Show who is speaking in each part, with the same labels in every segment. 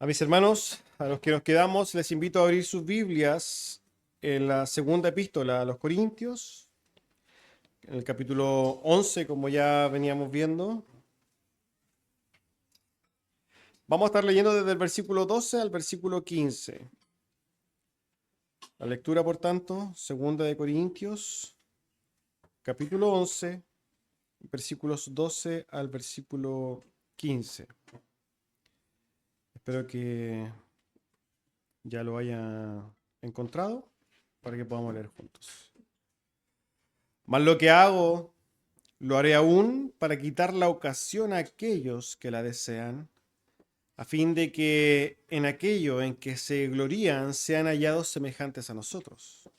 Speaker 1: A mis hermanos, a los que nos quedamos, les invito a abrir sus Biblias en la segunda epístola a los Corintios, en el capítulo 11, como ya veníamos viendo. Vamos a estar leyendo desde el versículo 12 al versículo 15. La lectura, por tanto, segunda de Corintios, capítulo 11, versículos 12 al versículo 15. Espero que ya lo haya encontrado para que podamos leer juntos. Mas lo que hago, lo haré aún para quitar la ocasión a aquellos que la desean, a fin de que en aquello en que se glorían sean hallados semejantes a nosotros.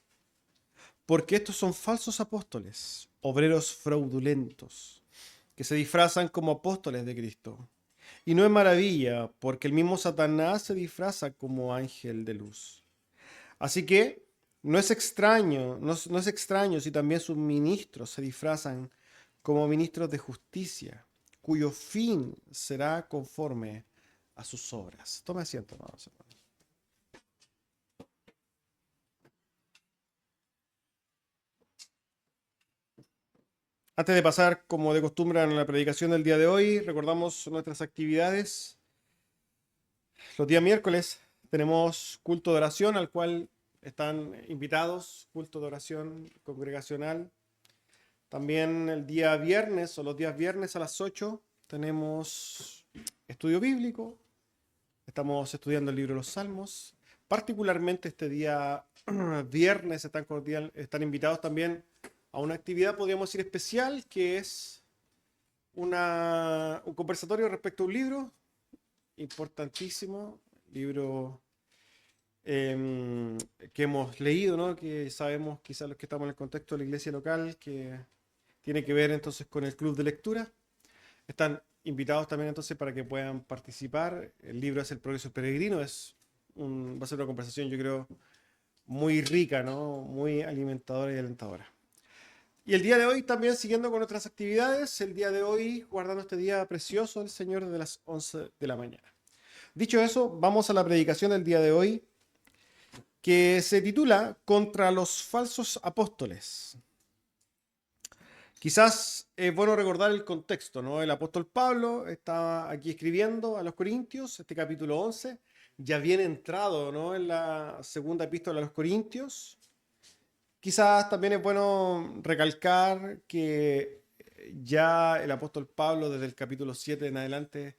Speaker 1: Porque estos son falsos apóstoles, obreros fraudulentos, que se disfrazan como apóstoles de Cristo. Y no es maravilla, porque el mismo Satanás se disfraza como ángel de luz. Así que no es extraño si también sus ministros se disfrazan como ministros de justicia, cuyo fin será conforme a sus obras. Tome asiento, amados hermanos. Antes de pasar, como de costumbre, en la predicación del día de hoy, recordamos nuestras actividades. Los días miércoles tenemos culto de oración al cual están invitados, culto de oración congregacional. También el día viernes o los días viernes a las 8 tenemos estudio bíblico. Estamos estudiando el libro de los Salmos. Particularmente este día viernes están invitados también a una actividad, podríamos decir, especial, que es un conversatorio respecto a un libro importantísimo, libro que hemos leído, ¿no? Que sabemos quizás los que estamos en el contexto de la iglesia local, que tiene que ver entonces con el club de lectura. Están invitados también entonces para que puedan participar. El libro es El Progreso Peregrino, va a ser una conversación yo creo muy rica, ¿no? Muy alimentadora y alentadora. Y el día de hoy también siguiendo con nuestras actividades, el día de hoy guardando este día precioso del Señor desde las 11 de la mañana. Dicho eso, vamos a la predicación del día de hoy que se titula Contra los falsos apóstoles. Quizás es bueno recordar el contexto, ¿no? El apóstol Pablo está aquí escribiendo a los Corintios, este capítulo 11, ya bien entrado, ¿no? En la segunda epístola a los Corintios. Quizás también es bueno recalcar que ya el apóstol Pablo desde el capítulo 7 en adelante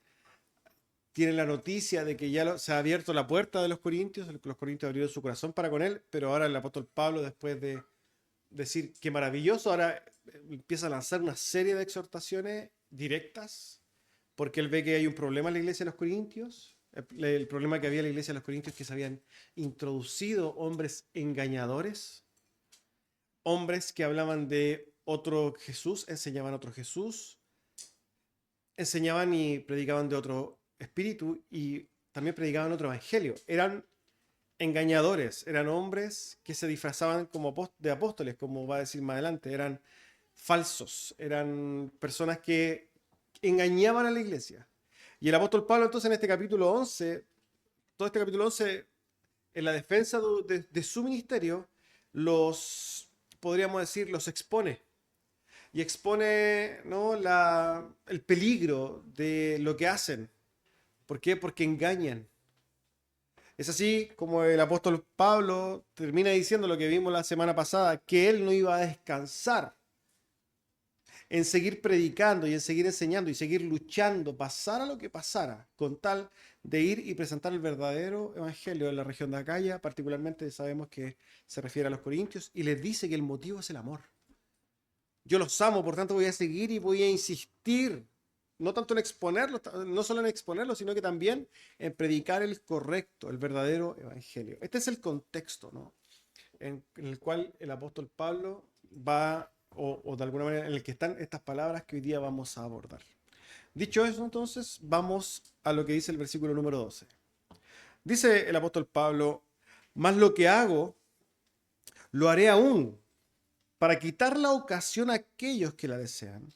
Speaker 1: tiene la noticia de que ya se ha abierto la puerta de los Corintios abrieron su corazón para con él, pero ahora el apóstol Pablo, después de decir qué maravilloso, ahora empieza a lanzar una serie de exhortaciones directas, porque él ve que hay un problema en la iglesia de los Corintios. El problema que había en la iglesia de los Corintios es que se habían introducido hombres engañadores, hombres que hablaban de otro Jesús, enseñaban otro Jesús, enseñaban y predicaban de otro espíritu y también predicaban otro evangelio. Eran engañadores, eran hombres que se disfrazaban como de apóstoles, como va a decir más adelante, eran falsos, eran personas que engañaban a la iglesia. Y el apóstol Pablo entonces en este capítulo 11, todo este capítulo 11, en la defensa de su ministerio, podríamos decir, los expone. Y expone, ¿no? El peligro de lo que hacen. ¿Por qué? Porque engañan. Es así como el apóstol Pablo termina diciendo lo que vimos la semana pasada, que él no iba a descansar en seguir predicando y en seguir enseñando y seguir luchando, pasara lo que pasara, con tal de ir y presentar el verdadero evangelio en la región de Acaya. Particularmente sabemos que se refiere a los corintios y les dice que el motivo es el amor. Yo los amo, por tanto voy a seguir y voy a insistir, no tanto en exponerlos, no solo en exponerlos, sino que también en predicar el correcto, el verdadero evangelio. Este es el contexto, ¿no? En el cual el apóstol Pablo va, o de alguna manera en el que están estas palabras que hoy día vamos a abordar. Dicho eso, entonces, vamos a lo que dice el versículo número 12. Dice el apóstol Pablo, mas lo que hago, lo haré aún para quitar la ocasión a aquellos que la desean,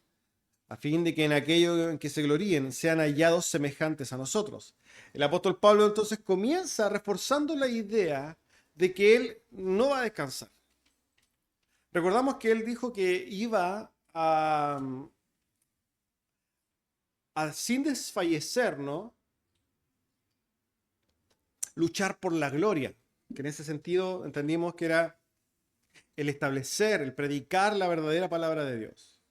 Speaker 1: a fin de que en aquello en que se gloríen sean hallados semejantes a nosotros. El apóstol Pablo entonces comienza reforzando la idea de que él no va a descansar. Recordamos que él dijo que iba a sin desfallecer, ¿no? Luchar por la gloria, que en ese sentido entendimos que era el establecer, el predicar la verdadera palabra de Dios.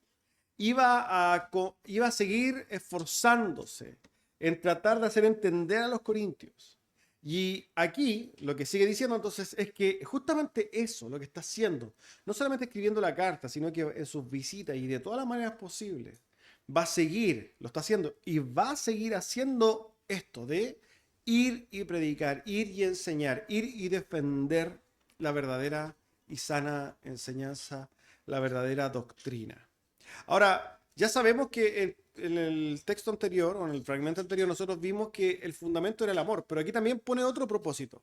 Speaker 1: Iba a seguir esforzándose en tratar de hacer entender a los corintios. Y aquí lo que sigue diciendo entonces es que justamente eso, lo que está haciendo, no solamente escribiendo la carta, sino que en sus visitas y de todas las maneras posibles, va a seguir, lo está haciendo y va a seguir haciendo esto de ir y predicar, ir y enseñar, ir y defender la verdadera y sana enseñanza, la verdadera doctrina. Ahora, ya sabemos que en el texto anterior, o en el fragmento anterior, nosotros vimos que el fundamento era el amor, pero aquí también pone otro propósito.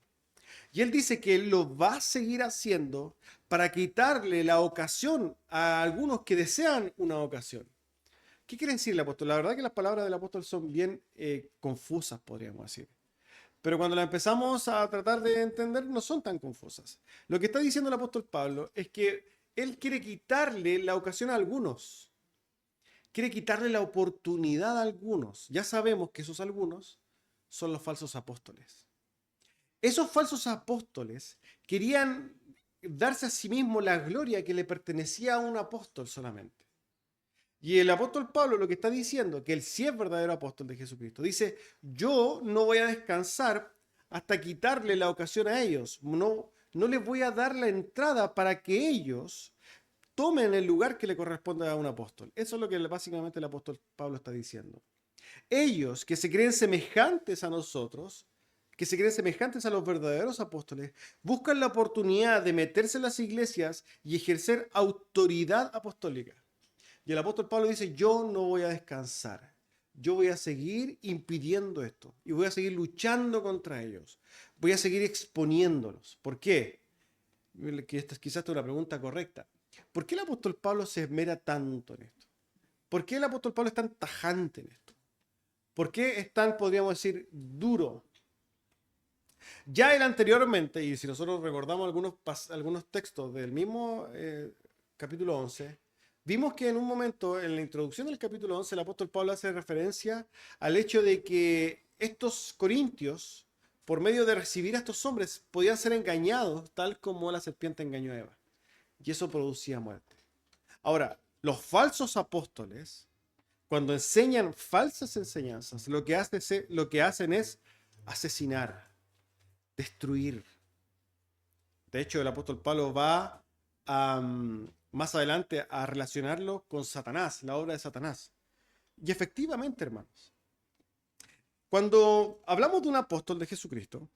Speaker 1: Y él dice que él lo va a seguir haciendo para quitarle la ocasión a algunos que desean una ocasión. ¿Qué quiere decir el apóstol? La verdad que las palabras del apóstol son bien confusas, podríamos decir. Pero cuando las empezamos a tratar de entender, no son tan confusas. Lo que está diciendo el apóstol Pablo es que él quiere quitarle la ocasión a algunos. Quiere quitarle la oportunidad a algunos. Ya sabemos que esos algunos son los falsos apóstoles. Esos falsos apóstoles querían darse a sí mismos la gloria que le pertenecía a un apóstol solamente. Y el apóstol Pablo lo que está diciendo, que él sí es verdadero apóstol de Jesucristo, dice, yo no voy a descansar hasta quitarle la ocasión a ellos. No les voy a dar la entrada para que ellos tomen el lugar que le corresponde a un apóstol. Eso es lo que básicamente el apóstol Pablo está diciendo. Ellos que se creen semejantes a nosotros, que se creen semejantes a los verdaderos apóstoles, buscan la oportunidad de meterse en las iglesias y ejercer autoridad apostólica. Y el apóstol Pablo dice, yo no voy a descansar. Yo voy a seguir impidiendo esto y voy a seguir luchando contra ellos. Voy a seguir exponiéndolos. ¿Por qué? Quizás esta es una pregunta correcta. ¿Por qué el apóstol Pablo se esmera tanto en esto? ¿Por qué el apóstol Pablo es tan tajante en esto? ¿Por qué es tan, podríamos decir, duro? Ya él anteriormente, y si nosotros recordamos algunos textos del mismo capítulo 11, vimos que en un momento, en la introducción del capítulo 11, el apóstol Pablo hace referencia al hecho de que estos corintios, por medio de recibir a estos hombres, podían ser engañados tal como la serpiente engañó a Eva. Y eso producía muerte. Ahora, los falsos apóstoles, cuando enseñan falsas enseñanzas, lo que hacen es asesinar, destruir. De hecho, el apóstol Pablo va más adelante a relacionarlo con Satanás, la obra de Satanás. Y efectivamente, hermanos, cuando hablamos de un apóstol de Jesucristo,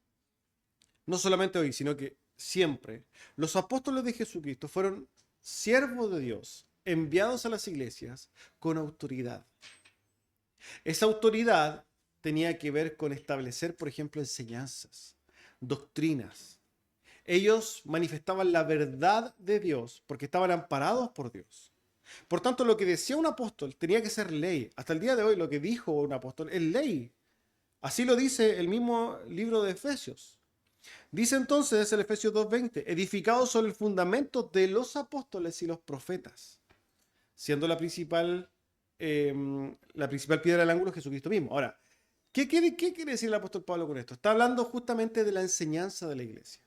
Speaker 1: no solamente hoy, sino que siempre, los apóstoles de Jesucristo fueron siervos de Dios, enviados a las iglesias con autoridad. Esa autoridad tenía que ver con establecer, por ejemplo, enseñanzas, doctrinas. Ellos manifestaban la verdad de Dios porque estaban amparados por Dios. Por tanto, lo que decía un apóstol tenía que ser ley. Hasta el día de hoy, lo que dijo un apóstol es ley. Así lo dice el mismo libro de Efesios. Dice entonces el Efesios 2:20, edificado sobre el fundamento de los apóstoles y los profetas, siendo la principal piedra del ángulo Jesucristo mismo. Ahora, ¿qué quiere decir el apóstol Pablo con esto? Está hablando justamente de la enseñanza de la iglesia.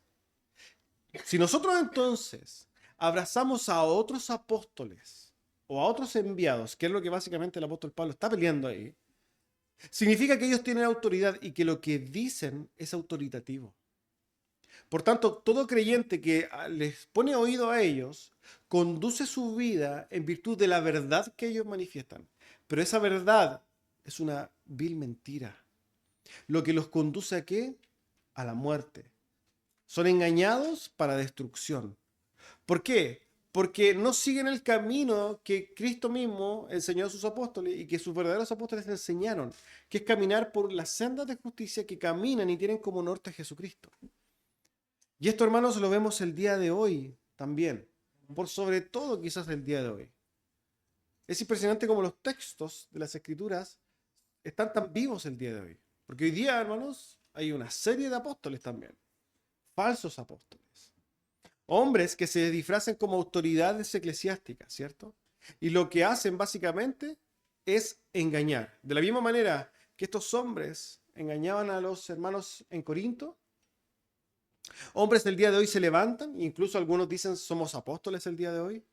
Speaker 1: Si nosotros entonces abrazamos a otros apóstoles o a otros enviados, que es lo que básicamente el apóstol Pablo está peleando ahí, significa que ellos tienen autoridad y que lo que dicen es autoritativo. Por tanto, todo creyente que les pone oído a ellos, conduce su vida en virtud de la verdad que ellos manifiestan. Pero esa verdad es una vil mentira. Lo que los conduce ¿a qué? A la muerte. Son engañados para destrucción. ¿Por qué? Porque no siguen el camino que Cristo mismo enseñó a sus apóstoles y que sus verdaderos apóstoles enseñaron, que es caminar por las sendas de justicia que caminan y tienen como norte a Jesucristo. Y esto, hermanos, lo vemos el día de hoy también. Por sobre todo quizás el día de hoy. Es impresionante cómo los textos de las Escrituras están tan vivos el día de hoy. Porque hoy día, hermanos, hay una serie de apóstoles también. Falsos apóstoles. Hombres que se disfrazan como autoridades eclesiásticas, ¿cierto? Y lo que hacen básicamente es engañar. De la misma manera que estos hombres engañaban a los hermanos en Corinto, hombres del día de hoy se levantan, incluso algunos dicen somos apóstoles el día de hoy,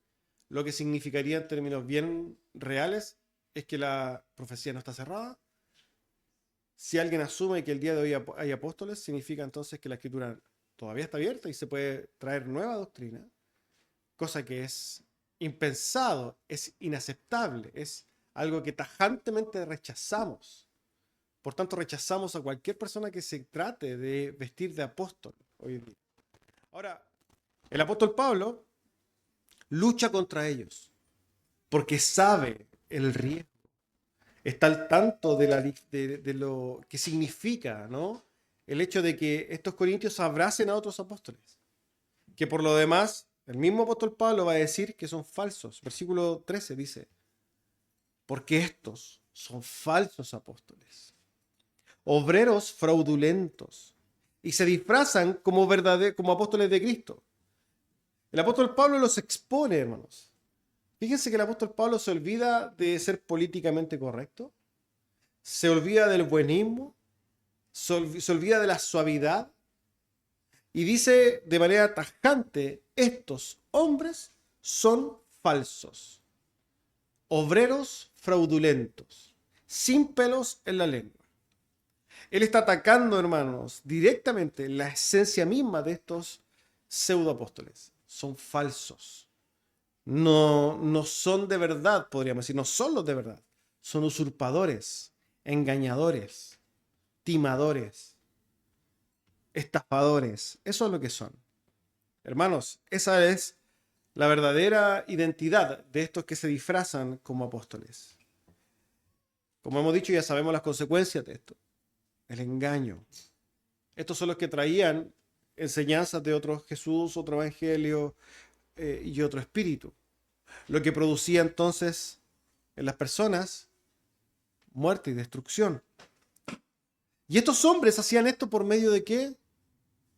Speaker 1: lo que significaría en términos bien reales es que la profecía no está cerrada. Si alguien asume que el día de hoy hay apóstoles, significa entonces que la escritura todavía está abierta y se puede traer nueva doctrina, cosa que es impensado, es inaceptable, es algo que tajantemente rechazamos. Por tanto, rechazamos a cualquier persona que se trate de vestir de apóstol hoy en día. Ahora, el apóstol Pablo lucha contra ellos porque sabe el riesgo. Está al tanto de lo que significa, ¿no? El hecho de que estos corintios abracen a otros apóstoles. Que por lo demás, el mismo apóstol Pablo va a decir que son falsos. Versículo 13 dice, porque estos son falsos apóstoles, obreros fraudulentos, y se disfrazan como apóstoles de Cristo. El apóstol Pablo los expone, hermanos. Fíjense que el apóstol Pablo se olvida de ser políticamente correcto, se olvida del buenismo, se olvida de la suavidad y dice de manera tajante, estos hombres son falsos, obreros fraudulentos, sin pelos en la lengua. Él está atacando, hermanos, directamente la esencia misma de estos pseudoapóstoles. Son falsos. No son de verdad, podríamos decir, no son los de verdad. Son usurpadores, engañadores, timadores, estafadores. Eso es lo que son. Hermanos, esa es la verdadera identidad de estos que se disfrazan como apóstoles. Como hemos dicho, ya sabemos las consecuencias de esto. El engaño. Estos son los que traían enseñanzas de otro Jesús, otro evangelio y otro espíritu. Lo que producía entonces en las personas muerte y destrucción. Y estos hombres hacían esto por medio de ¿qué?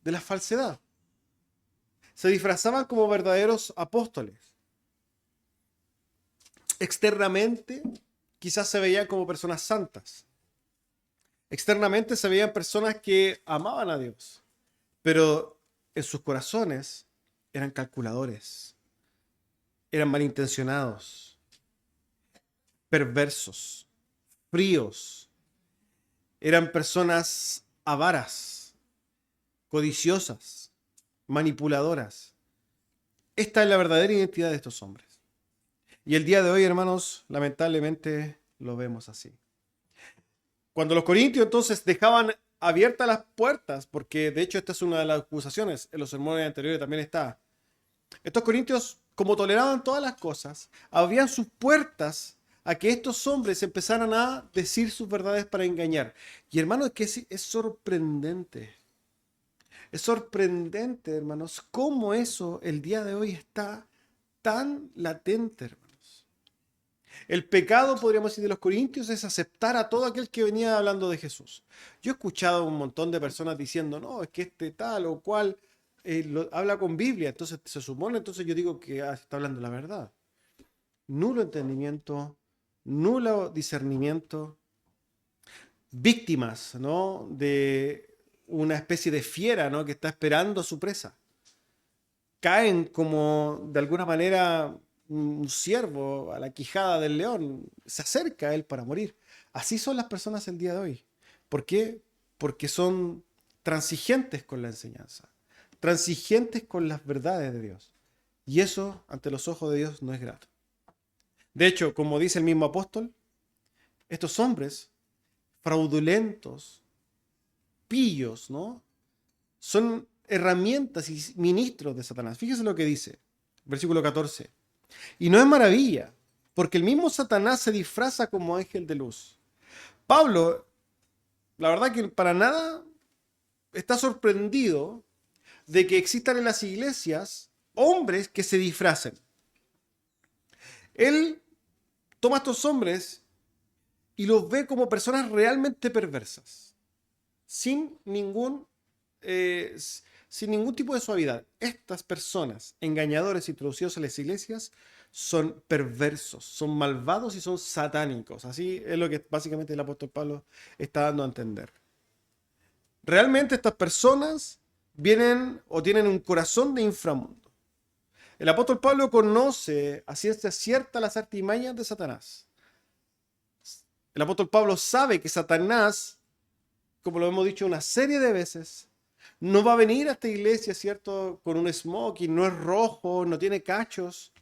Speaker 1: De la falsedad. Se disfrazaban como verdaderos apóstoles. Externamente, quizás se veían como personas santas. Externamente se veían personas que amaban a Dios, pero en sus corazones eran calculadores, eran malintencionados, perversos, fríos, eran personas avaras, codiciosas, manipuladoras. Esta es la verdadera identidad de estos hombres. Y el día de hoy, hermanos, lamentablemente lo vemos así. Cuando los corintios entonces dejaban abiertas las puertas, porque de hecho esta es una de las acusaciones, en los sermones anteriores también está. Estos corintios, como toleraban todas las cosas, abrían sus puertas a que estos hombres empezaran a decir sus verdades para engañar. Y hermanos, es que es sorprendente. Es sorprendente, hermanos, cómo eso el día de hoy está tan latente, hermanos. El pecado, podríamos decir, de los corintios es aceptar a todo aquel que venía hablando de Jesús. Yo he escuchado a un montón de personas diciendo, no, es que este tal o cual habla con Biblia, entonces se supone, entonces yo digo que está hablando la verdad. Nulo entendimiento, nulo discernimiento, víctimas, ¿no? De una especie de fiera, ¿no? Que está esperando a su presa. Caen como de alguna manera un ciervo a la quijada del león, se acerca a él para morir. Así son las personas el día de hoy. ¿Por qué? Porque son transigentes con la enseñanza, transigentes con las verdades de Dios. Y eso, ante los ojos de Dios, no es grato. De hecho, como dice el mismo apóstol, estos hombres fraudulentos, pillos, ¿no? Son herramientas y ministros de Satanás. Fíjese lo que dice, versículo 14. Y no es maravilla, porque el mismo Satanás se disfraza como ángel de luz. Pablo, la verdad que para nada está sorprendido de que existan en las iglesias hombres que se disfracen. Él toma a estos hombres y los ve como personas realmente perversas, sin ningún, sin ningún tipo de suavidad. Estas personas, engañadores introducidos en las iglesias, son perversos, son malvados y son satánicos. Así es lo que básicamente el apóstol Pablo está dando a entender. Realmente estas personas vienen o tienen un corazón de inframundo. El apóstol Pablo conoce a ciencia cierta las artimañas de Satanás. El apóstol Pablo sabe que Satanás, como lo hemos dicho una serie de veces, no va a venir a esta iglesia, ¿cierto? Con un smoking, no es rojo, no tiene cachos.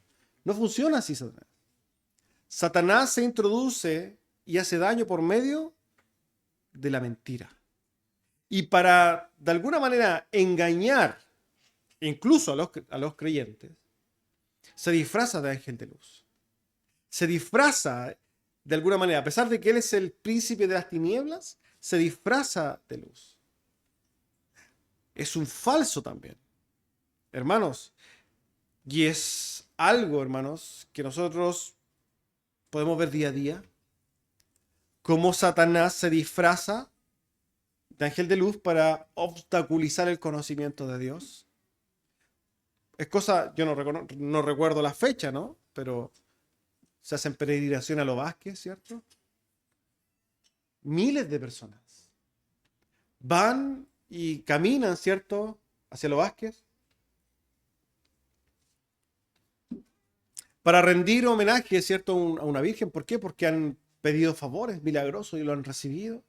Speaker 1: No funciona así Satanás. Satanás se introduce y hace daño por medio de la mentira. Y para, de alguna manera, engañar incluso a los creyentes, se disfraza de ángel de luz. Se disfraza, de alguna manera, a pesar de que él es el príncipe de las tinieblas, se disfraza de luz. Es un falso también, hermanos. Y es algo, hermanos, que nosotros podemos ver día a día. Cómo Satanás se disfraza de ángel de luz para obstaculizar el conocimiento de Dios. Es cosa, yo no recuerdo la fecha, ¿no? Pero se hacen peregrinación a los Vázquez, ¿cierto? Miles de personas van y caminan, ¿cierto? Hacia los Vázquez para rendir homenaje, ¿cierto? A una virgen. ¿Por qué? Porque han pedido favores milagrosos y lo han recibido.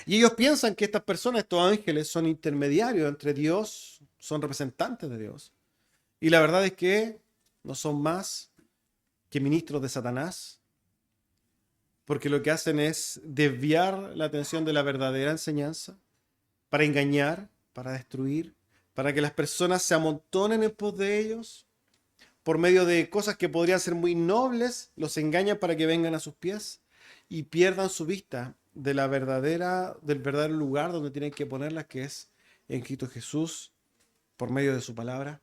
Speaker 1: Y ellos piensan que estas personas, estos ángeles, son intermediarios entre Dios, son representantes de Dios. Y la verdad es que no son más que ministros de Satanás, porque lo que hacen es desviar la atención de la verdadera enseñanza para engañar, para destruir, para que las personas se amontonen en pos de ellos, por medio de cosas que podrían ser muy nobles, los engañan para que vengan a sus pies y pierdan su vista de la del verdadero lugar donde tienen que ponerlas, que es en Cristo Jesús, por medio de su palabra.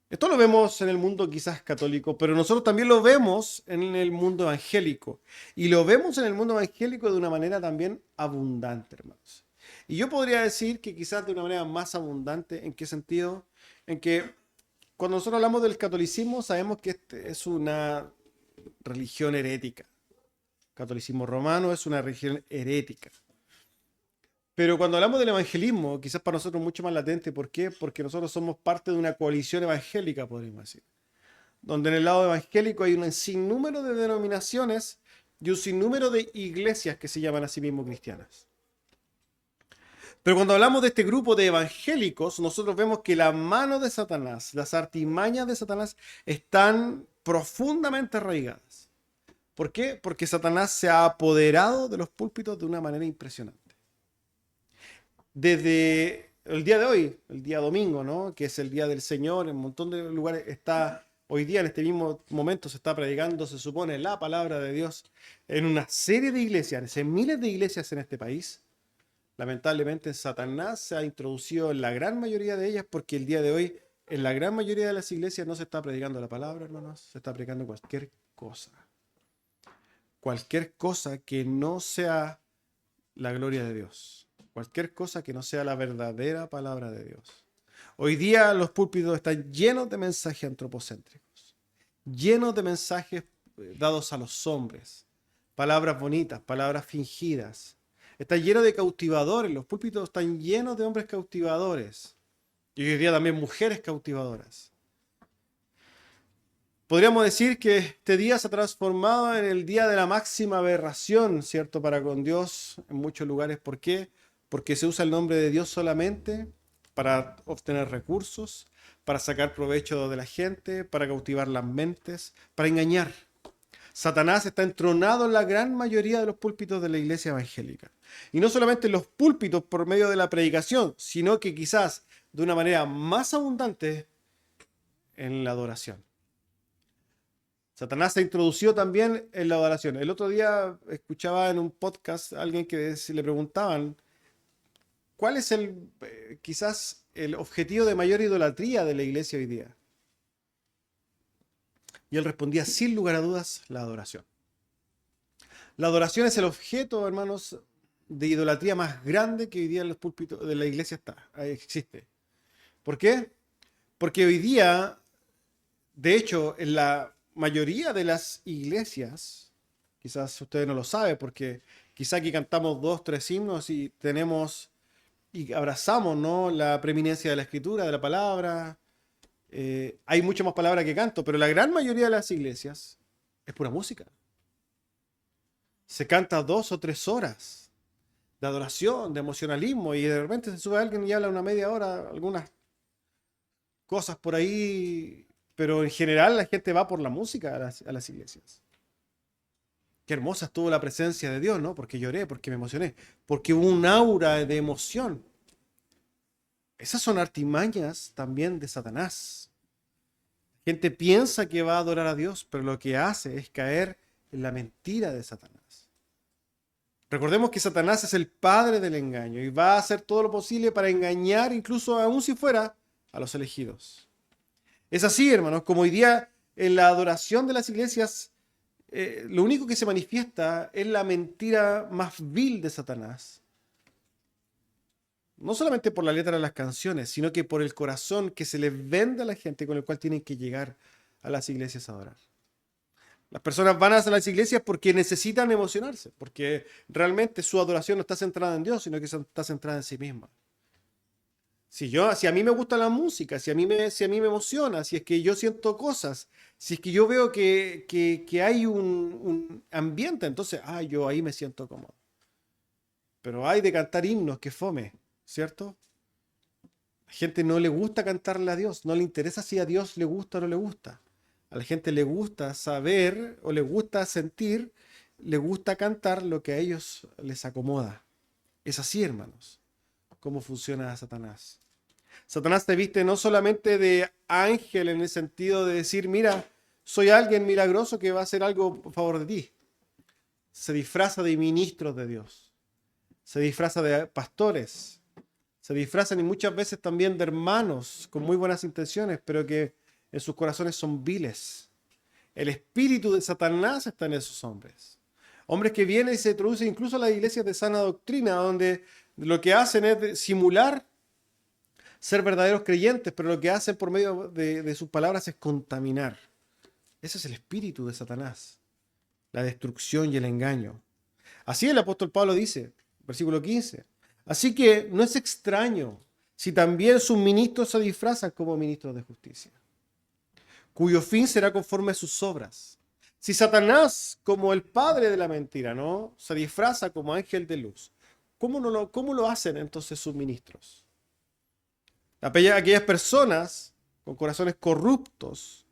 Speaker 1: Esto lo vemos en el mundo quizás católico, pero nosotros también lo vemos en el mundo evangélico. Y lo vemos en el mundo evangélico de una manera también abundante, hermanos. Y yo podría decir que quizás de una manera más abundante. ¿En qué sentido? En que cuando nosotros hablamos del catolicismo, sabemos que este es una religión herética. El catolicismo romano es una religión herética. Pero cuando hablamos del evangelismo, quizás para nosotros es mucho más latente. ¿Por qué? Porque nosotros somos parte de una coalición evangélica, podríamos decir. Donde en el lado evangélico hay un sinnúmero de denominaciones y un sinnúmero de iglesias que se llaman a sí mismos cristianas. Pero cuando hablamos de este grupo de evangélicos, nosotros vemos que la mano de Satanás, las artimañas de Satanás, están profundamente arraigadas. ¿Por qué? Porque Satanás se ha apoderado de los púlpitos de una manera impresionante. Desde el día de hoy, el día domingo, ¿no? Que es el día del Señor, en un montón de lugares está, hoy día en este mismo momento se está predicando, se supone, la palabra de Dios en una serie de iglesias, en miles de iglesias en este país. Lamentablemente Satanás se ha introducido en la gran mayoría de ellas porque el día de hoy en la gran mayoría de las iglesias no se está predicando la palabra, hermanos, se está predicando cualquier cosa. Cualquier cosa que no sea la gloria de Dios. Cualquier cosa que no sea la verdadera palabra de Dios. Hoy día los púlpitos están llenos de mensajes antropocéntricos, llenos de mensajes dados a los hombres, palabras bonitas, palabras fingidas. Está lleno de cautivadores, los púlpitos están llenos de hombres cautivadores y hoy día también mujeres cautivadoras. Podríamos decir que este día se ha transformado en el día de la máxima aberración, ¿cierto? Para con Dios en muchos lugares. ¿Por qué? Porque se usa el nombre de Dios solamente para obtener recursos, para sacar provecho de la gente, para cautivar las mentes, para engañar. Satanás está entronado en la gran mayoría de los púlpitos de la iglesia evangélica. Y no solamente en los púlpitos por medio de la predicación, sino que quizás de una manera más abundante en la adoración. Satanás se introdució también en la adoración. El otro día escuchaba en un podcast a alguien que le preguntaban cuál es quizás el objetivo de mayor idolatría de la iglesia hoy día. Y él respondía sin lugar a dudas, la adoración. La adoración es el objeto, hermanos, de idolatría más grande que hoy día en los púlpitos de la iglesia existe. ¿Por qué? Porque hoy día, de hecho, en la mayoría de las iglesias, quizás ustedes no lo saben, porque quizás aquí cantamos 2, 3 himnos y tenemos y abrazamos, ¿no?, la preeminencia de la escritura, de la palabra. Hay mucho más palabra que canto, pero la gran mayoría de las iglesias es pura música. Se canta 2 o 3 horas de adoración, de emocionalismo, y de repente se sube alguien y habla una media hora, algunas cosas por ahí, pero en general la gente va por la música a las iglesias. Qué hermosa estuvo la presencia de Dios, ¿no? Porque lloré, porque me emocioné, porque hubo un aura de emoción. Esas son artimañas también de Satanás. La gente piensa que va a adorar a Dios, pero lo que hace es caer en la mentira de Satanás. Recordemos que Satanás es el padre del engaño y va a hacer todo lo posible para engañar, incluso aún si fuera, a los elegidos. Es así, hermanos, como hoy día en la adoración de las iglesias, lo único que se manifiesta es la mentira más vil de Satanás. No solamente por la letra de las canciones, sino que por el corazón que se les vende a la gente con el cual tienen que llegar a las iglesias a adorar. Las personas van a las iglesias porque necesitan emocionarse, porque realmente su adoración no está centrada en Dios, sino que está centrada en sí misma. Si a mí me gusta la música, si a mí me emociona, si es que yo siento cosas, si es que yo veo que hay un ambiente, entonces, yo ahí me siento cómodo. Pero hay de cantar himnos que fome, ¿cierto? A la gente no le gusta cantarle a Dios, no le interesa si a Dios le gusta o no le gusta. A la gente le gusta saber o le gusta sentir, le gusta cantar lo que a ellos les acomoda. Es así, hermanos, cómo funciona Satanás. Satanás te viste no solamente de ángel en el sentido de decir, mira, soy alguien milagroso que va a hacer algo a favor de ti. Se disfraza de ministros de Dios. Se disfraza de pastores. Se disfrazan y muchas veces también de hermanos con muy buenas intenciones, pero que en sus corazones son viles. El espíritu de Satanás está en esos hombres. Hombres que vienen y se introducen incluso a las iglesias de sana doctrina, donde lo que hacen es simular ser verdaderos creyentes, pero lo que hacen por medio de sus palabras es contaminar. Ese es el espíritu de Satanás, la destrucción y el engaño. Así el apóstol Pablo dice, versículo 15, así que no es extraño si también sus ministros se disfrazan como ministros de justicia, cuyo fin será conforme a sus obras. Si Satanás, como el padre de la mentira, ¿no?, se disfraza como ángel de luz, ¿cómo lo hacen entonces sus ministros? Aquellas personas con corazones corruptos,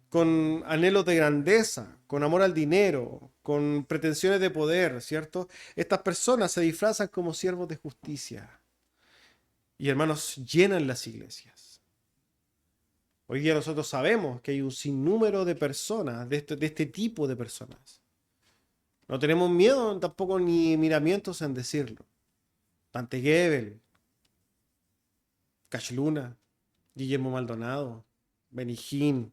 Speaker 1: con anhelos de grandeza, con amor al dinero, con pretensiones de poder, ¿cierto? Estas personas se disfrazan como siervos de justicia. Y hermanos, llenan las iglesias. Hoy día nosotros sabemos que hay un sinnúmero de personas, de este tipo de personas. No tenemos miedo tampoco ni miramientos en decirlo. Dante Gebel, Cash Luna, Guillermo Maldonado, Benny Hinn,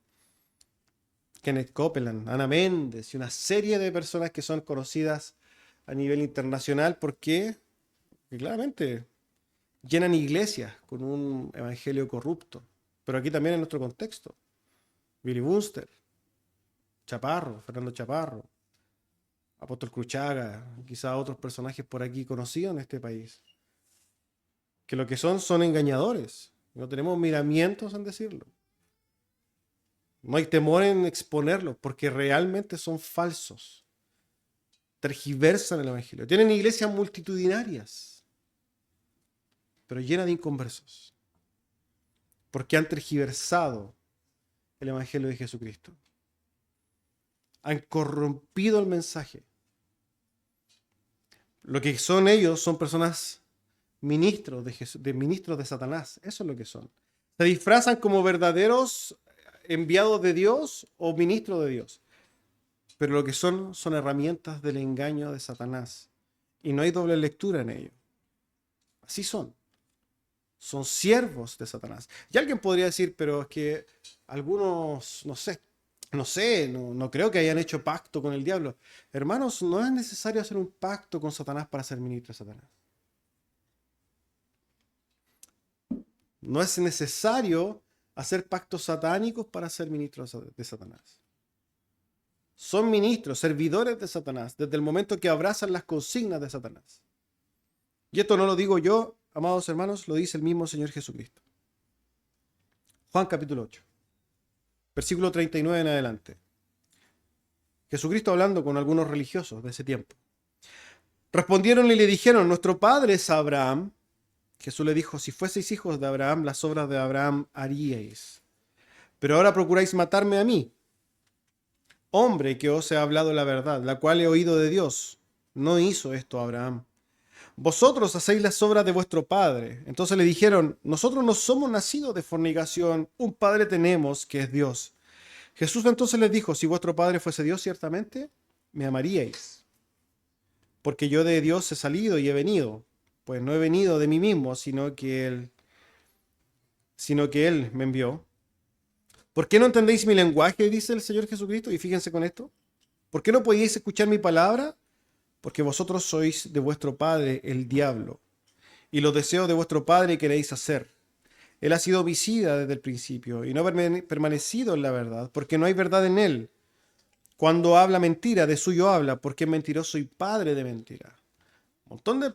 Speaker 1: Kenneth Copeland, Ana Méndez y una serie de personas que son conocidas a nivel internacional. ¿Por qué? Porque claramente llenan iglesias con un evangelio corrupto. Pero aquí también en nuestro contexto. Billy Bunster, Chaparro, Fernando Chaparro, Apóstol Cruchaga, quizá otros personajes por aquí conocidos en este país. Que lo que son engañadores. No tenemos miramientos en decirlo. No hay temor en exponerlos porque realmente son falsos. Tergiversan el evangelio. Tienen iglesias multitudinarias, pero llenas de inconversos. Porque han tergiversado el evangelio de Jesucristo. Han corrompido el mensaje. Lo que son ellos son personas ministros ministros de Satanás. Eso es lo que son. Se disfrazan como verdaderos enviados de Dios o ministros de Dios. Pero lo que son herramientas del engaño de Satanás. Y no hay doble lectura en ello. Así son. Son siervos de Satanás. Y alguien podría decir, pero es que algunos, no sé, no sé, no creo que hayan hecho pacto con el diablo. Hermanos, no es necesario hacer un pacto con Satanás para ser ministro de Satanás. No es necesario hacer pactos satánicos para ser ministros de Satanás. Son ministros, servidores de Satanás, desde el momento que abrazan las consignas de Satanás. Y esto no lo digo yo, amados hermanos, lo dice el mismo Señor Jesucristo. Juan capítulo 8, versículo 39 en adelante. Jesucristo hablando con algunos religiosos de ese tiempo. Respondieron y le dijeron, nuestro padre es Abraham. Jesús le dijo, si fueseis hijos de Abraham, las obras de Abraham haríais. Pero ahora procuráis matarme a mí, hombre que os he hablado la verdad, la cual he oído de Dios. No hizo esto Abraham. Vosotros hacéis las obras de vuestro padre. Entonces le dijeron, nosotros no somos nacidos de fornicación, un padre tenemos que es Dios. Jesús entonces les dijo, si vuestro padre fuese Dios, ciertamente me amaríais, porque yo de Dios he salido y he venido. Pues no he venido de mí mismo, sino que Él me envió. ¿Por qué no entendéis mi lenguaje? Dice el Señor Jesucristo. Y fíjense con esto. ¿Por qué no podéis escuchar mi palabra? Porque vosotros sois de vuestro padre el diablo, y los deseos de vuestro padre queréis hacer. Él ha sido homicida desde el principio, y no ha permanecido en la verdad, porque no hay verdad en él. Cuando habla mentira, de suyo habla, porque es mentiroso y padre de mentira. Un montón de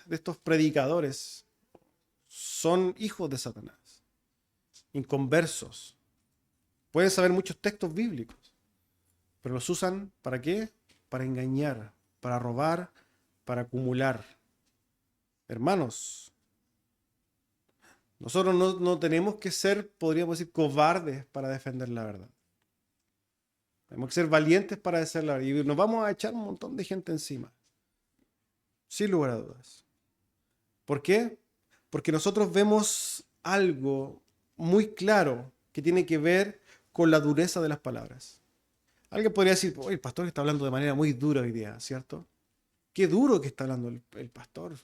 Speaker 1: estos predicadores son hijos de Satanás, inconversos. Pueden saber muchos textos bíblicos, pero los usan ¿para qué? Para engañar, para robar, para acumular. Hermanos, nosotros no tenemos que ser, podríamos decir, cobardes para defender la verdad. Tenemos que ser valientes para defender la verdad. Y nos vamos a echar un montón de gente encima, sin lugar a dudas. ¿Por qué? Porque nosotros vemos algo muy claro que tiene que ver con la dureza de las palabras. Alguien podría decir, "Oye, el pastor está hablando de manera muy dura hoy día, ¿cierto? Qué duro que está hablando el pastor.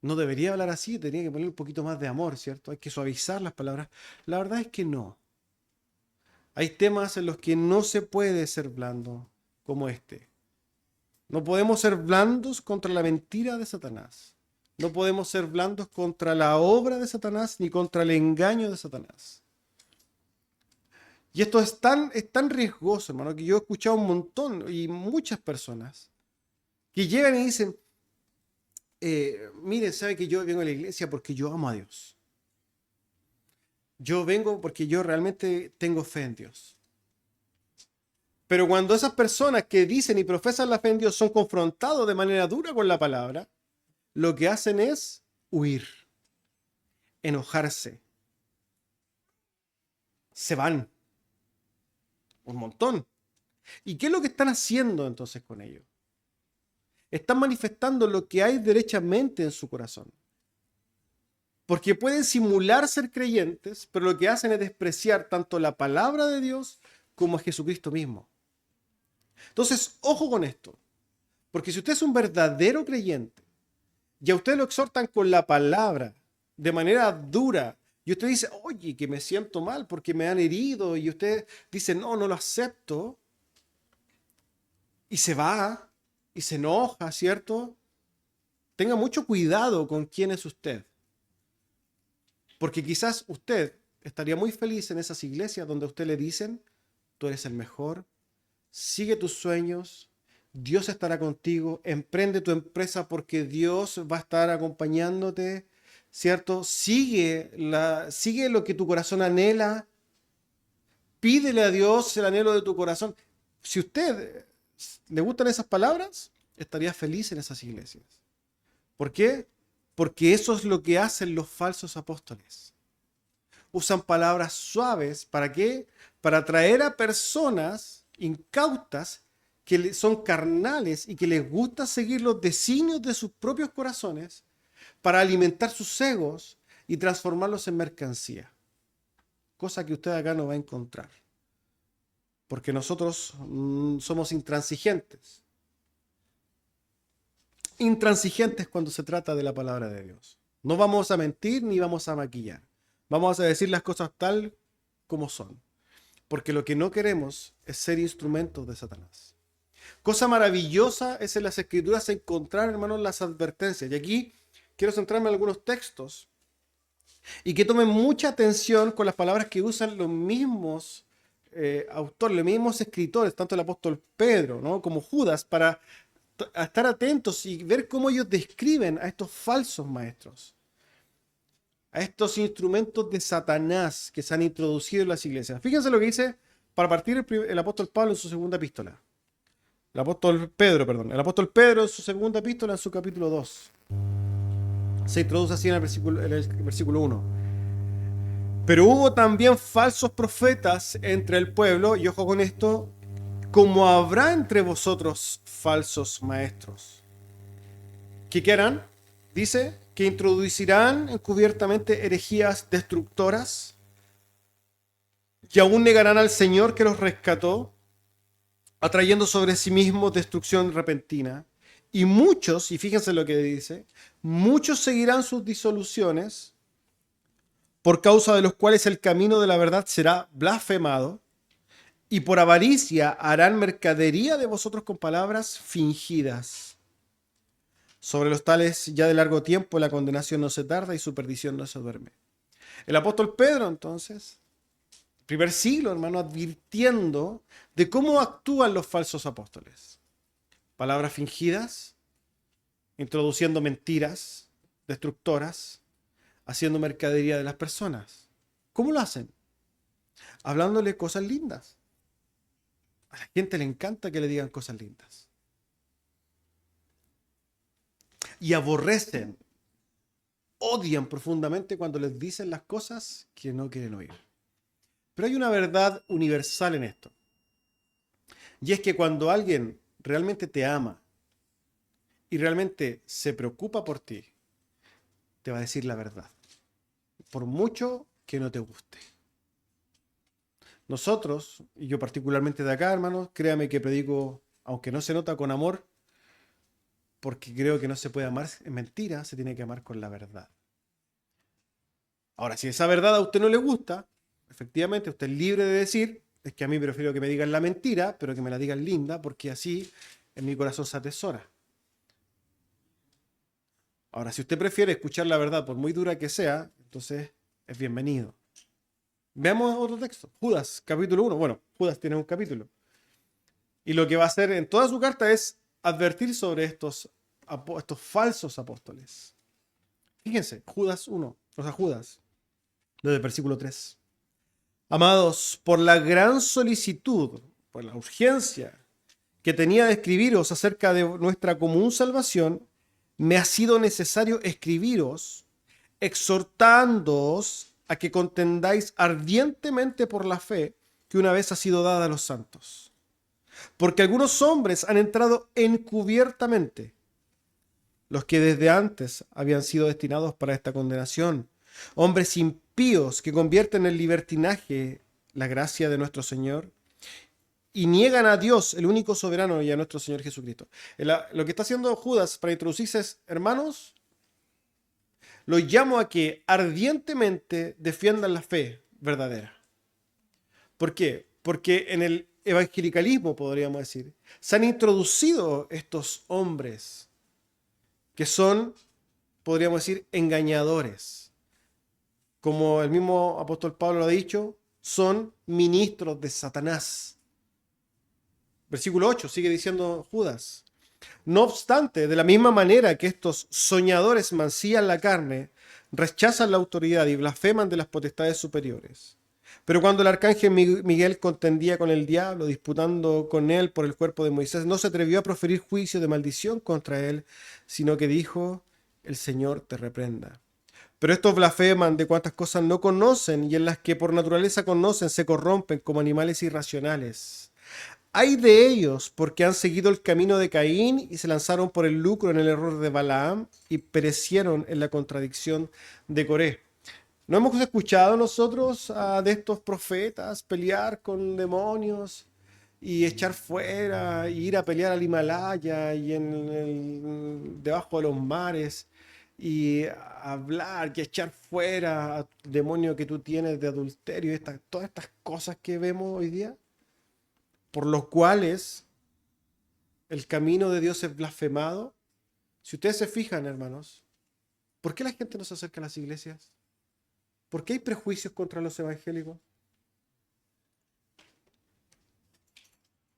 Speaker 1: No debería hablar así, tenía que poner un poquito más de amor, ¿cierto? Hay que suavizar las palabras. La verdad es que no. Hay temas en los que no se puede ser blando como este. No podemos ser blandos contra la mentira de Satanás. No podemos ser blandos contra la obra de Satanás ni contra el engaño de Satanás. Y esto es tan riesgoso, hermano, que yo he escuchado un montón y muchas personas que llegan y dicen, miren, sabe que yo vengo a la iglesia porque yo amo a Dios. Yo vengo porque yo realmente tengo fe en Dios. Pero cuando esas personas que dicen y profesan la fe en Dios son confrontados de manera dura con la palabra, lo que hacen es huir, enojarse. Se van. Un montón. ¿Y qué es lo que están haciendo entonces con ello? Están manifestando lo que hay derechamente en su corazón. Porque pueden simular ser creyentes, pero lo que hacen es despreciar tanto la palabra de Dios como a Jesucristo mismo. Entonces, ojo con esto. Porque si usted es un verdadero creyente y a usted lo exhortan con la palabra de manera dura, y usted dice, oye, que me siento mal porque me han herido, y usted dice, no lo acepto, y se va, y se enoja, ¿cierto? Tenga mucho cuidado con quién es usted. Porque quizás usted estaría muy feliz en esas iglesias donde a usted le dicen, tú eres el mejor, sigue tus sueños, Dios estará contigo, emprende tu empresa porque Dios va a estar acompañándote, ¿cierto? Sigue lo que tu corazón anhela, pídele a Dios el anhelo de tu corazón. Si a usted le gustan esas palabras, estaría feliz en esas iglesias. ¿Por qué? Porque eso es lo que hacen los falsos apóstoles. Usan palabras suaves, ¿para qué? Para atraer a personas incautas que son carnales y que les gusta seguir los designios de sus propios corazones para alimentar sus egos y transformarlos en mercancía. Cosa que usted acá no va a encontrar. Porque nosotros somos intransigentes. Intransigentes cuando se trata de la palabra de Dios. No vamos a mentir ni vamos a maquillar. Vamos a decir las cosas tal como son. porque lo que no queremos es ser instrumentos de Satanás. Cosa maravillosa es en las Escrituras encontrar, hermanos, las advertencias. Y aquí quiero centrarme en algunos textos y que tomen mucha atención con las palabras que usan los mismos autores, los mismos escritores, tanto el apóstol Pedro, ¿no?, como Judas, para estar atentos y ver cómo ellos describen a estos falsos maestros, a estos instrumentos de Satanás que se han introducido en las iglesias. Fíjense lo que dice, para partir, el apóstol Pablo en su segunda epístola. El apóstol Pedro en su segunda epístola, en su capítulo 2. Se introduce así en el versículo 1. Pero hubo también falsos profetas entre el pueblo, y ojo con esto, como habrá entre vosotros falsos maestros. ¿Qué harán? Dice que introducirán encubiertamente herejías destructoras, que aún negarán al Señor que los rescató, atrayendo sobre sí mismos destrucción repentina. Y muchos, y fíjense lo que dice, muchos seguirán sus disoluciones, por causa de los cuales el camino de la verdad será blasfemado, y por avaricia harán mercadería de vosotros con palabras fingidas. Sobre los tales ya de largo tiempo la condenación no se tarda y su perdición no se duerme. El apóstol Pedro, entonces, primer siglo, hermano, advirtiendo de cómo actúan los falsos apóstoles. Palabras fingidas, introduciendo mentiras destructoras, haciendo mercadería de las personas. ¿Cómo lo hacen? Hablándole cosas lindas. A la gente le encanta que le digan cosas lindas. Y aborrecen, odian profundamente cuando les dicen las cosas que no quieren oír. Pero hay una verdad universal en esto. Y es que cuando alguien realmente te ama y realmente se preocupa por ti, te va a decir la verdad, por mucho que no te guste. Nosotros, y yo particularmente de acá, hermanos, créame que predico, aunque no se nota, con amor, porque creo que no se puede amar en mentira, se tiene que amar con la verdad. Ahora, si esa verdad a usted no le gusta, efectivamente usted es libre de decir, es que a mí prefiero que me digan la mentira, pero que me la digan linda, porque así en mi corazón se atesora. Ahora, si usted prefiere escuchar la verdad, por muy dura que sea, entonces es bienvenido. Veamos otro texto. Judas, capítulo 1. Bueno, Judas tiene un capítulo. Y lo que va a hacer en toda su carta es advertir sobre estos falsos apóstoles. Fíjense, Judas 1, Judas, desde el versículo 3. Amados, por la gran solicitud, por la urgencia que tenía de escribiros acerca de nuestra común salvación, me ha sido necesario escribiros, exhortándoos a que contendáis ardientemente por la fe que una vez ha sido dada a los santos. Porque algunos hombres han entrado encubiertamente, los que desde antes habían sido destinados para esta condenación, hombres impíos que convierten en libertinaje la gracia de nuestro Señor y niegan a Dios, el único soberano, y a nuestro Señor Jesucristo. Lo que está haciendo Judas para introducirse es, hermanos, los llamo a que ardientemente defiendan la fe verdadera. ¿Por qué? Porque en el evangelicalismo, podríamos decir, se han introducido estos hombres que son, podríamos decir, engañadores. Como el mismo apóstol Pablo lo ha dicho, son ministros de Satanás. Versículo 8 sigue diciendo Judas. No obstante, de la misma manera que estos soñadores mancillan la carne, rechazan la autoridad y blasfeman de las potestades superiores. Pero cuando el arcángel Miguel contendía con el diablo, disputando con él por el cuerpo de Moisés, no se atrevió a proferir juicio de maldición contra él, sino que dijo, el Señor te reprenda. Pero estos blasfeman de cuantas cosas no conocen y en las que por naturaleza conocen se corrompen como animales irracionales. Hay de ellos porque han seguido el camino de Caín y se lanzaron por el lucro en el error de Balaam y perecieron en la contradicción de Coré. ¿No hemos escuchado nosotros de estos profetas pelear con demonios y echar fuera, y ir a pelear al Himalaya y debajo de los mares y hablar y echar fuera al demonio que tú tienes de adulterio, todas estas cosas que vemos hoy día, por los cuales el camino de Dios es blasfemado. Si ustedes se fijan, hermanos, ¿por qué la gente no se acerca a las iglesias? ¿Por qué hay prejuicios contra los evangélicos?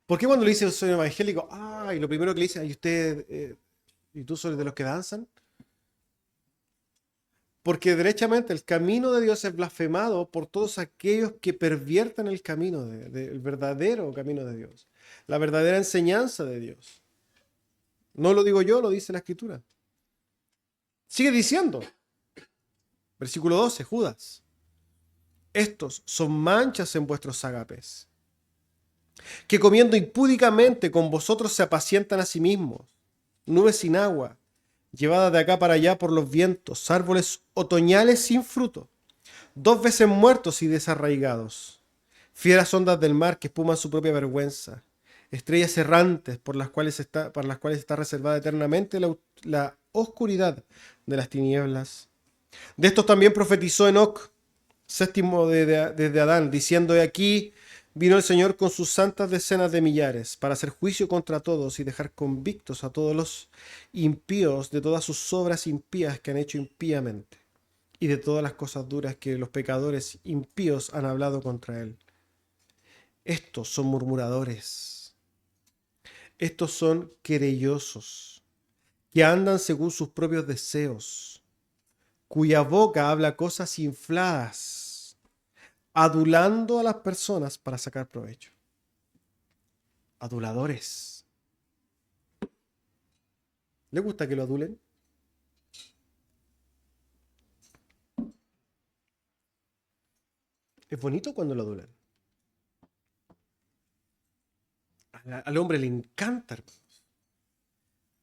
Speaker 1: ¿Por qué cuando le dicen soy evangélico, y lo primero que le dicen, ¿y usted, y tú soy de los que danzan? Porque derechamente el camino de Dios es blasfemado por todos aquellos que pervierten el camino, el verdadero camino de Dios, la verdadera enseñanza de Dios. No lo digo yo, lo dice la Escritura. Sigue diciendo, versículo 12, Judas, estos son manchas en vuestros ágapes, que comiendo impúdicamente con vosotros se apacientan a sí mismos, nubes sin agua, llevadas de acá para allá por los vientos, árboles otoñales sin fruto, 2 veces muertos y desarraigados, fieras ondas del mar que espuman su propia vergüenza, estrellas errantes para las cuales está reservada eternamente la oscuridad de las tinieblas. De estos también profetizó Enoc, séptimo desde Adán, diciendo: He aquí, vino el Señor con sus santas decenas de millares, para hacer juicio contra todos y dejar convictos a todos los impíos de todas sus obras impías que han hecho impíamente, y de todas las cosas duras que los pecadores impíos han hablado contra él. Estos son murmuradores, estos son querellosos, que andan según sus propios deseos, cuya boca habla cosas infladas, adulando a las personas para sacar provecho. Aduladores. ¿Le gusta que lo adulen? Es bonito cuando lo adulan. Al hombre le encanta, hermanos.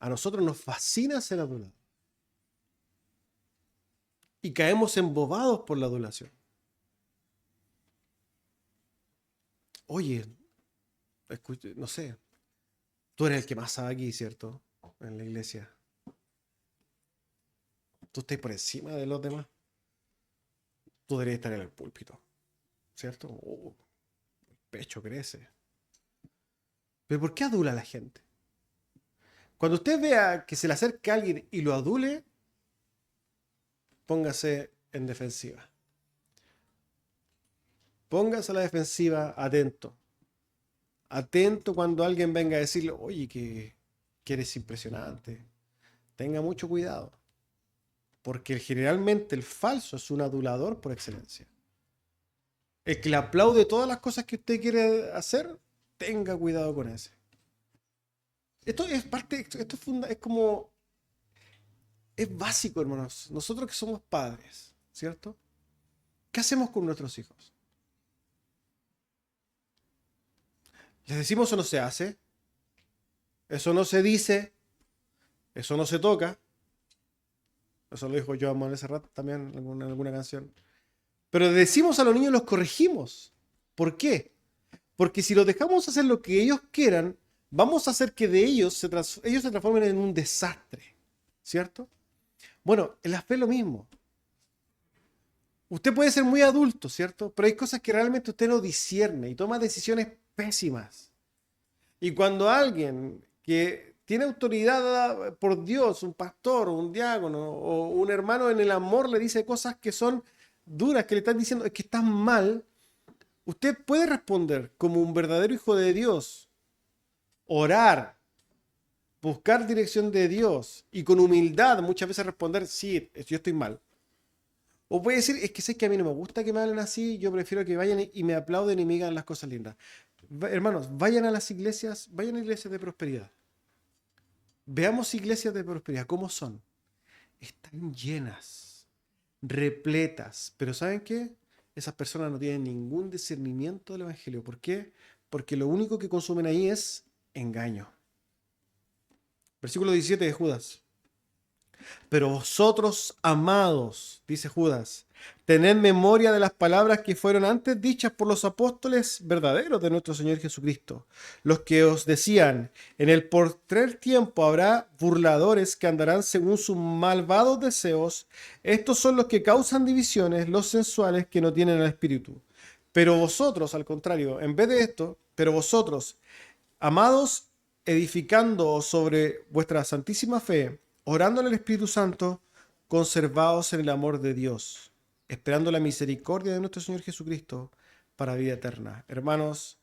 Speaker 1: A nosotros nos fascina ser adulados. Y caemos embobados por la adulación. Oye, no sé, tú eres el que más sabe aquí, ¿cierto? En la iglesia. Tú estás por encima de los demás. Tú deberías estar en el púlpito, ¿cierto? El pecho crece. ¿Pero por qué adula a la gente? Cuando usted vea que se le acerca a alguien y lo adule, póngase en defensiva. Póngase a la defensiva, atento. Atento cuando alguien venga a decirle, oye, que eres impresionante. Tenga mucho cuidado. Porque generalmente el falso es un adulador por excelencia. El que le aplaude todas las cosas que usted quiere hacer, tenga cuidado con ese. Esto es parte, es como, es básico, hermanos. Nosotros que somos padres, ¿cierto? ¿Qué hacemos con nuestros hijos? ¿Les decimos eso no se hace? Eso no se dice, eso no se toca. Eso lo dijo Joan Manuel Serrat también en alguna canción. Pero decimos a los niños, los corregimos. ¿Por qué? Porque si los dejamos hacer lo que ellos quieran, vamos a hacer que de ellos ellos se transformen en un desastre. ¿Cierto? Bueno, en la fe es lo mismo. Usted puede ser muy adulto, ¿cierto? Pero hay cosas que realmente usted no discierne y toma decisiones pésimas. Y cuando alguien que tiene autoridad dada por Dios, un pastor, un diácono o un hermano en el amor le dice cosas que son duras, que le están diciendo es que estás mal, usted puede responder como un verdadero hijo de Dios, orar, buscar dirección de Dios y con humildad muchas veces responder, sí, yo estoy mal. O puede decir, es que sé que a mí no me gusta que me hablen así, yo prefiero que vayan y me aplauden y me digan las cosas lindas. Hermanos, vayan a las iglesias, vayan a iglesias de prosperidad. Veamos iglesias de prosperidad, ¿cómo son? Están llenas, repletas, pero ¿saben qué? Esas personas no tienen ningún discernimiento del evangelio. ¿Por qué? Porque lo único que consumen ahí es engaño. Versículo 17 de Judas. Pero vosotros, amados, dice Judas, Tened memoria de las palabras que fueron antes dichas por los apóstoles verdaderos de nuestro Señor Jesucristo, los que os decían, en el postrer tiempo habrá burladores que andarán según sus malvados deseos. Estos son los que causan divisiones, los sensuales que no tienen el espíritu. Pero vosotros, al contrario, en vez de esto, pero vosotros, amados, edificando sobre vuestra santísima fe, orando en el Espíritu Santo, conservaos en el amor de Dios, esperando la misericordia de nuestro Señor Jesucristo para vida eterna. Hermanos,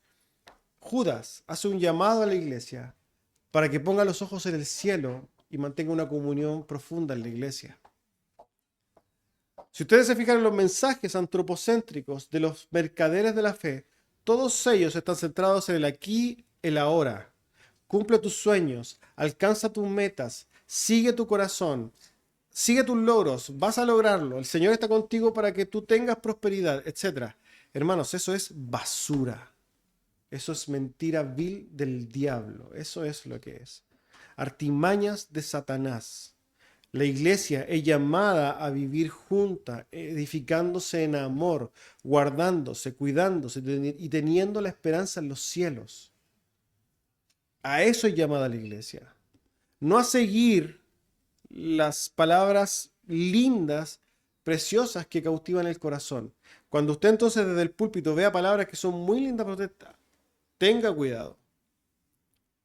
Speaker 1: Judas hace un llamado a la iglesia para que ponga los ojos en el cielo y mantenga una comunión profunda en la iglesia. Si ustedes se fijan en los mensajes antropocéntricos de los mercaderes de la fe, todos ellos están centrados en el aquí, el ahora. Cumple tus sueños, alcanza tus metas, sigue tu corazón, sigue tus logros, vas a lograrlo. El Señor está contigo para que tú tengas prosperidad, etc. Hermanos, eso es basura. Eso es mentira vil del diablo. Eso es lo que es. Artimañas de Satanás. La iglesia es llamada a vivir junta, edificándose en amor, guardándose, cuidándose y teniendo la esperanza en los cielos. A eso es llamada la iglesia. No a seguir las palabras lindas, preciosas que cautivan el corazón. Cuando usted entonces desde el púlpito vea palabras que son muy lindas, tenga cuidado.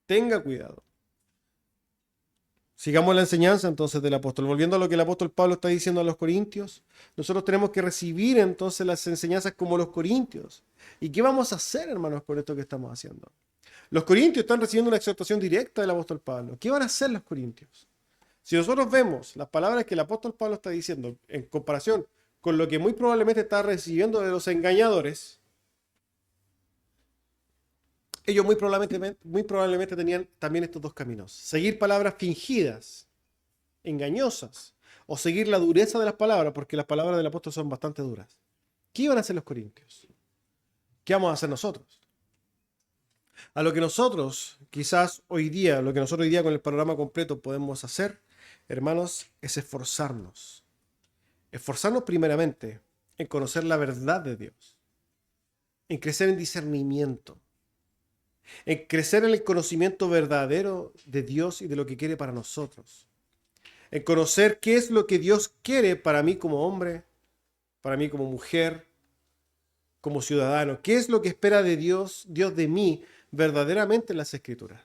Speaker 1: Tenga cuidado. Sigamos la enseñanza entonces del apóstol. Volviendo a lo que el apóstol Pablo está diciendo a los corintios, nosotros tenemos que recibir entonces las enseñanzas como los corintios. ¿Y qué vamos a hacer, hermanos, con esto que estamos haciendo? Los corintios están recibiendo una exhortación directa del apóstol Pablo. ¿Qué van a hacer los corintios? Si nosotros vemos las palabras que el apóstol Pablo está diciendo en comparación con lo que muy probablemente está recibiendo de los engañadores, ellos muy probablemente tenían también estos dos caminos. Seguir palabras fingidas, engañosas, o seguir la dureza de las palabras, porque las palabras del apóstol son bastante duras. ¿Qué iban a hacer los corintios? ¿Qué vamos a hacer nosotros? A lo que nosotros, quizás hoy día, lo que nosotros hoy día con el panorama completo podemos hacer, hermanos, es esforzarnos. Esforzarnos primeramente en conocer la verdad de Dios, en crecer en discernimiento, en crecer en el conocimiento verdadero de Dios y de lo que quiere para nosotros, en conocer qué es lo que Dios quiere para mí como hombre, para mí como mujer, como ciudadano, qué es lo que espera de Dios, Dios de mí, verdaderamente en las Escrituras.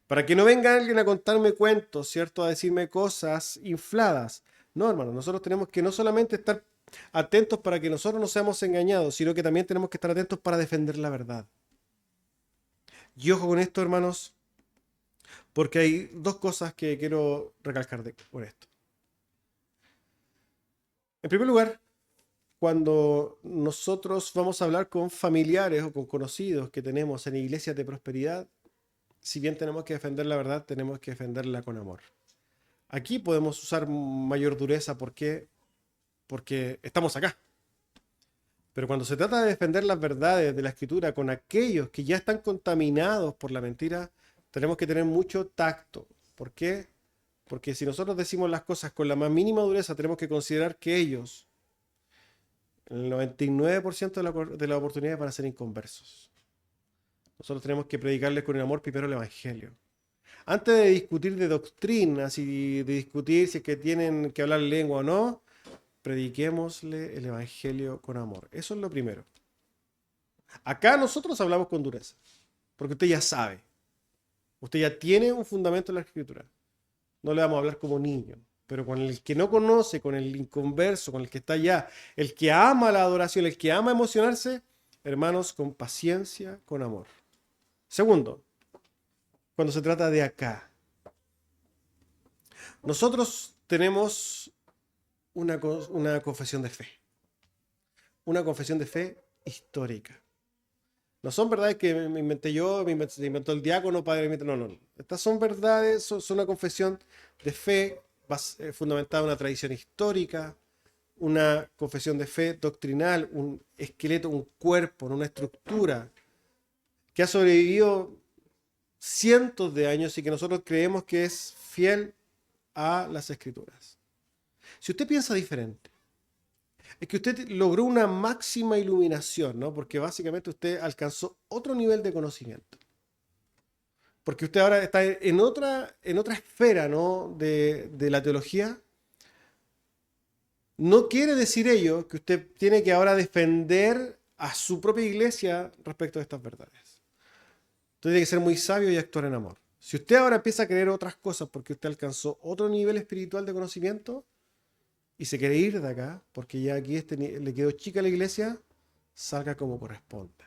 Speaker 1: Para que no venga alguien a contarme cuentos, ¿cierto? A decirme cosas infladas. No, hermano, nosotros tenemos que no solamente estar atentos para que nosotros no seamos engañados, sino que también tenemos que estar atentos para defender la verdad. Y ojo con esto, hermanos, porque hay dos cosas que quiero recalcar por esto. En primer lugar, cuando nosotros vamos a hablar con familiares o con conocidos que tenemos en iglesias de prosperidad, si bien tenemos que defender la verdad, tenemos que defenderla con amor. Aquí podemos usar mayor dureza porque estamos acá. Pero cuando se trata de defender las verdades de la Escritura con aquellos que ya están contaminados por la mentira, tenemos que tener mucho tacto. ¿Por qué? Porque si nosotros decimos las cosas con la más mínima dureza, tenemos que considerar que ellos, el 99% de las oportunidades van a ser inconversos. Nosotros tenemos que predicarles con el amor primero el Evangelio. Antes de discutir de doctrinas y de discutir si es que tienen que hablar lengua o no, prediquémosle el Evangelio con amor. Eso es lo primero. Acá nosotros hablamos con dureza, porque usted ya sabe. Usted ya tiene un fundamento en la Escritura. No le vamos a hablar como niño, pero con el que no conoce, con el inconverso, con el que está allá, el que ama la adoración, el que ama emocionarse, hermanos, con paciencia, con amor. Segundo, cuando se trata de acá, nosotros tenemos una confesión de fe. Una confesión de fe histórica. No son verdades que me inventé yo, me inventó el diácono, padre, no. Estas son verdades, son una confesión de fe fundamentada en una tradición histórica, una confesión de fe doctrinal, un esqueleto, un cuerpo, una estructura que ha sobrevivido cientos de años y que nosotros creemos que es fiel a las Escrituras. Si usted piensa diferente, es que usted logró una máxima iluminación, ¿no? Porque básicamente usted alcanzó otro nivel de conocimiento. Porque usted ahora está en otra esfera, ¿no? De la teología. No quiere decir ello que usted tiene que ahora defender a su propia iglesia respecto a estas verdades. Usted tiene que ser muy sabio y actuar en amor. Si usted ahora empieza a creer otras cosas porque usted alcanzó otro nivel espiritual de conocimiento y se quiere ir de acá porque ya aquí le quedó chica la iglesia, salga como corresponde.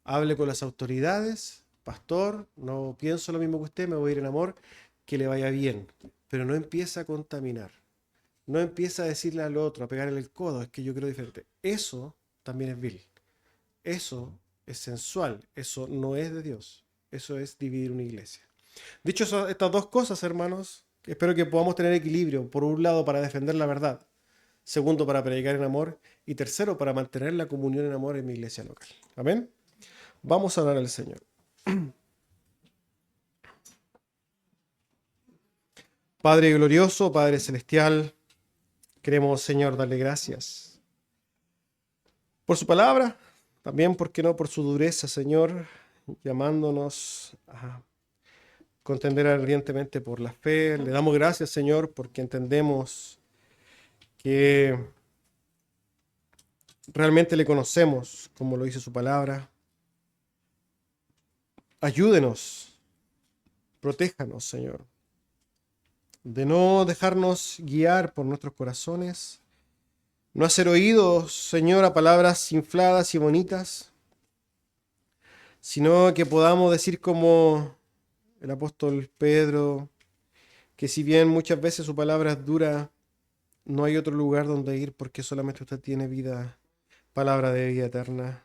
Speaker 1: Hable con las autoridades, pastor, no pienso lo mismo que usted, me voy a ir en amor, que le vaya bien. Pero no empieza a contaminar. No empieza a decirle al otro, a pegarle el codo, es que yo creo diferente. Eso también es vil. Eso es sensual. Eso no es de Dios. Eso es dividir una iglesia. Dicho estas dos cosas, hermanos, espero que podamos tener equilibrio. Por un lado, para defender la verdad. Segundo, para predicar en amor. Y tercero, para mantener la comunión en amor en mi iglesia local. Amén. Vamos a orar al Señor. Padre glorioso, Padre celestial, queremos, Señor, darle gracias por su palabra, también, ¿por qué no?, por su dureza, Señor, llamándonos a contender ardientemente por la fe. Le damos gracias, Señor, porque entendemos que realmente le conocemos, como lo dice su palabra. Ayúdenos, protéjanos, Señor, de no dejarnos guiar por nuestros corazones, no hacer oídos, Señor, a palabras infladas y bonitas, sino que podamos decir como el apóstol Pedro, que si bien muchas veces su palabra es dura, no hay otro lugar donde ir porque solamente usted tiene vida, palabra de vida eterna.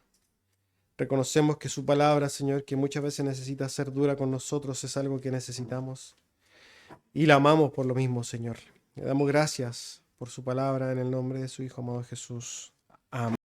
Speaker 1: Reconocemos que su palabra, Señor, que muchas veces necesita ser dura con nosotros, es algo que necesitamos. Y la amamos por lo mismo, Señor. Le damos gracias por su palabra en el nombre de su Hijo amado Jesús. Amén.